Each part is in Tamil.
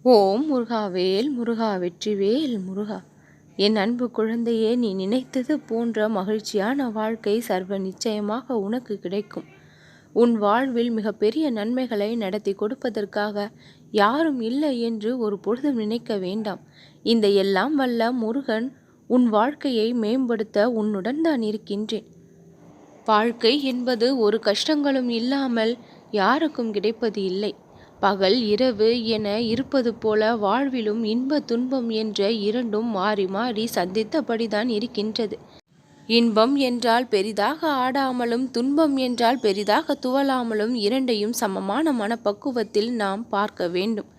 ஓம் முருகாவேல் முருகா வெற்றிவேல் முருகா. என் அன்பு குழந்தையே, நீ நினைத்தது போன்ற மகிழ்ச்சியான வாழ்க்கை சர்வ நிச்சயமாக உனக்கு கிடைக்கும். உன் வாழ்வில் மிகப்பெரிய நன்மைகளை நடத்தி கொடுப்பதற்காக யாரும் இல்லை என்று ஒரு பொழுதும் நினைக்க வேண்டாம். இந்த எல்லாம் வல்ல முருகன் உன் வாழ்க்கையை மேம்படுத்த உன்னுடன் தான் இருக்கின்றேன். வாழ்க்கை என்பது ஒரு கஷ்டங்களும் இல்லாமல் யாருக்கும் கிடைப்பது இல்லை. பகல் இரவு என இருப்பது போல வாழ்விலும் இன்ப துன்பம் என்ற இரண்டும் மாறி மாறி சந்தித்தபடிதான் இருக்கின்றது. இன்பம் என்றால் பெரிதாக ஆடாமலும், துன்பம் என்றால் பெரிதாக துவளாமலும் இரண்டையும் சமமான மனப்பக்குவத்தில் நாம் பார்க்க வேண்டும்.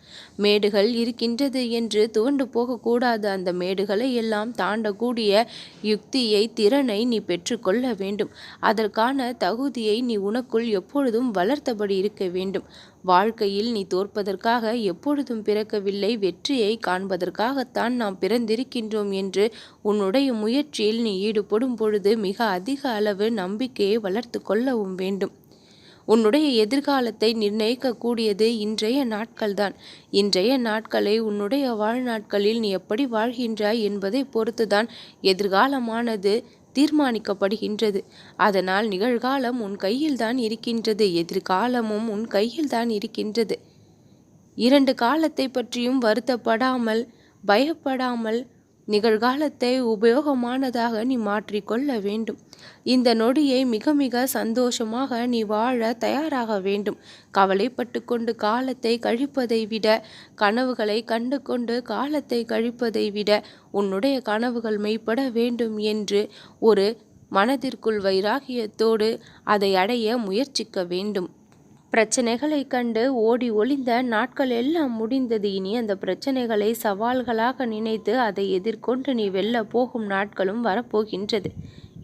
மேடுகள் இருக்கின்றது என்று துவண்டு போகக்கூடாது. அந்த மேடுகளை எல்லாம் தாண்டக்கூடிய யுக்தியை, திறனை நீ பெற்றுக்கொள்ள வேண்டும். அதற்கான தகுதியை நீ உனக்குள் எப்பொழுதும் வளர்த்தபடி இருக்க வேண்டும். வாழ்க்கையில் நீ தோற்பதற்காக எப்பொழுதும் பிறக்கவில்லை, வெற்றியை காண்பதற்காகத்தான் நாம் பிறந்திருக்கின்றோம் என்று உன்னுடைய முயற்சியில் நீ ஈடுபடும் பொழுது மிக அதிக அளவு நம்பிக்கையை வளர்த்து கொள்ளவும் வேண்டும். உன்னுடைய எதிர்காலத்தை நிர்ணயிக்கக்கூடியது இன்றைய நாட்கள்தான். இன்றைய நாட்களை உன்னுடைய வாழ்நாட்களில் நீ எப்படி வாழ்கின்றாய் என்பதை பொறுத்துதான் எதிர்காலமானது தீர்மானிக்கப்படுகின்றது. அதனால் நிகழ்காலம் உன் கையில்தான் இருக்கின்றது, எதிர்காலமும் உன் கையில்தான் இருக்கின்றது. இரண்டு காலத்தை பற்றியும் வருத்தப்படாமல், பயப்படாமல் நிகழ்காலத்தை உபயோகமானதாக நீ மாற்றிக்கொள்ள வேண்டும். இந்த நொடியை மிக மிக சந்தோஷமாக நீ வாழ தயாராக வேண்டும். கவலைப்பட்டு கொண்டு காலத்தை கழிப்பதை விட, கனவுகளை கண்டு கொண்டு காலத்தை கழிப்பதை விட, உன்னுடைய கனவுகள் மெய்ப்பட வேண்டும் என்று ஒரு மனதிற்குள் வைராகியத்தோடு அதை அடைய முயற்சிக்க வேண்டும். பிரச்சனைகளை கண்டு ஓடி ஒளிந்த நாட்கள் எல்லாம் முடிந்தது. இனி அந்த பிரச்சனைகளை சவால்களாக நினைத்து அதை எதிர்கொண்டு நீ வெல்ல போகும் நாட்களும் வரப்போகின்றது.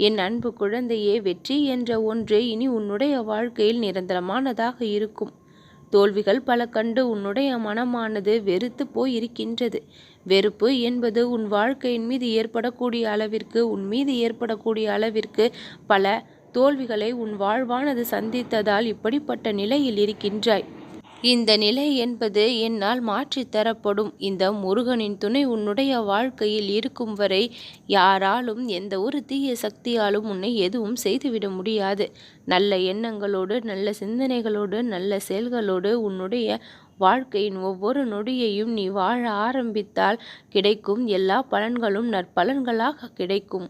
என் அன்பு குழந்தையே, வெற்றி என்ற ஒன்று இனி உன்னுடைய வாழ்க்கையில் நிரந்தரமானதாக இருக்கும். தோல்விகள் பல கண்டு உன்னுடைய மனமானது வெறுத்து போயிருக்கின்றது. வெறுப்பு என்பது உன் வாழ்க்கையின் மீது ஏற்படக்கூடிய அளவிற்கு, உன் மீது ஏற்படக்கூடிய அளவிற்கு பல தோல்விகளை உன் வாழ்வானது சந்தித்ததால் இப்படிப்பட்ட நிலையில் இருக்கின்றாய். இந்த நிலை என்பது என்னால் மாற்றித் தரப்படும். இந்த முருகனின் துணை உன்னுடைய வாழ்க்கையில் இருக்கும் வரை யாராலும், எந்த ஒரு தீய சக்தியாலும் உன்னை எதுவும் செய்துவிட முடியாது. நல்ல எண்ணங்களோடு, நல்ல சிந்தனைகளோடு, நல்ல செயல்களோடு உன்னுடைய வாழ்க்கையின் ஒவ்வொரு நொடியையும் நீ வாழ ஆரம்பித்தால் கிடைக்கும் எல்லா பலன்களும் நற்பலன்களாக கிடைக்கும்.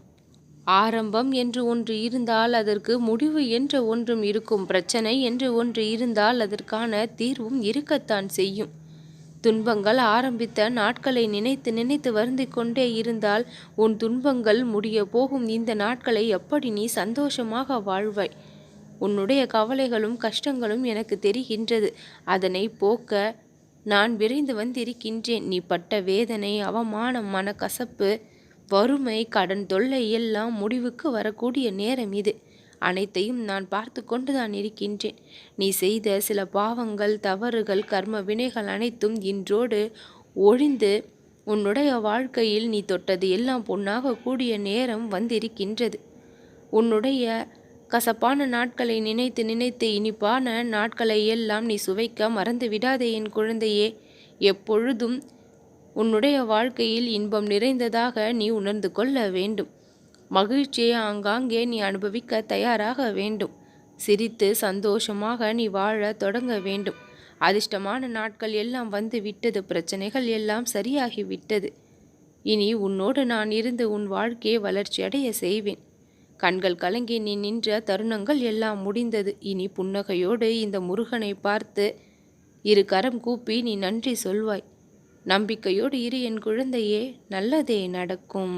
ஆரம்பம் என்று ஒன்று இருந்தால் அதற்கு முடிவு என்ற ஒன்றும் இருக்கும். பிரச்சனை என்று ஒன்று இருந்தால் அதற்கான தீர்வும் இருக்கத்தான் செய்யும். துன்பங்கள் ஆரம்பித்த நாட்களை நினைத்து நினைத்து வருந்திக் கொண்டே இருந்தால் உன் துன்பங்கள் முடிய போகும் இந்த நாட்களை எப்படி நீ சந்தோஷமாக வாழ்வாய்? உன்னுடைய கவலைகளும் கஷ்டங்களும் எனக்கு தெரிகின்றது. அதனை போக்க நான் விரைந்து வந்திருக்கின்றேன். நீ பட்ட வேதனை, அவமானம், மனக்கசப்பு, வறுமை, கடன் தொல்லை எல்லாம் முடிவுக்கு வரக்கூடிய நேரம் இது. அனைத்தையும் நான் பார்த்து கொண்டுதான் இருக்கின்றேன். நீ செய்த சில பாவங்கள், தவறுகள், கர்ம வினைகள் அனைத்தும் இன்றோடு ஒழிந்து உன்னுடைய வாழ்க்கையில் நீ தொட்டது எல்லாம் பொன்னாக கூடிய நேரம் வந்திருக்கின்றது. உன்னுடைய கசப்பான நாட்களை நினைத்து நினைத்து இனிப்பான நாட்களை எல்லாம் நீ சுவைக்க மறந்து விடாதே என் குழந்தையே. எப்பொழுதும் உன்னுடைய வாழ்க்கையில் இன்பம் நிறைந்ததாக நீ உணர்ந்து கொள்ள வேண்டும். மகிழ்ச்சியை ஆங்காங்கே நீ அனுபவிக்க தயாராக வேண்டும். சிரித்து சந்தோஷமாக நீ வாழ தொடங்க வேண்டும். அதிர்ஷ்டமான நாட்கள் எல்லாம் வந்து விட்டது. பிரச்சனைகள் எல்லாம் சரியாகி விட்டது. இனி உன்னோடு நான் இருந்து உன் வாழ்க்கையை வளர்ச்சியடைய செய்வேன். கண்கள் கலங்கி நீ நின்ற தருணங்கள் எல்லாம் முடிந்தது. இனி புன்னகையோடு இந்த முருகனை பார்த்து இரு கரம் கூப்பி நீ நன்றி சொல்வாய். நம்பிக்கையோடு இரு என் குழந்தையே, நல்லதே நடக்கும்.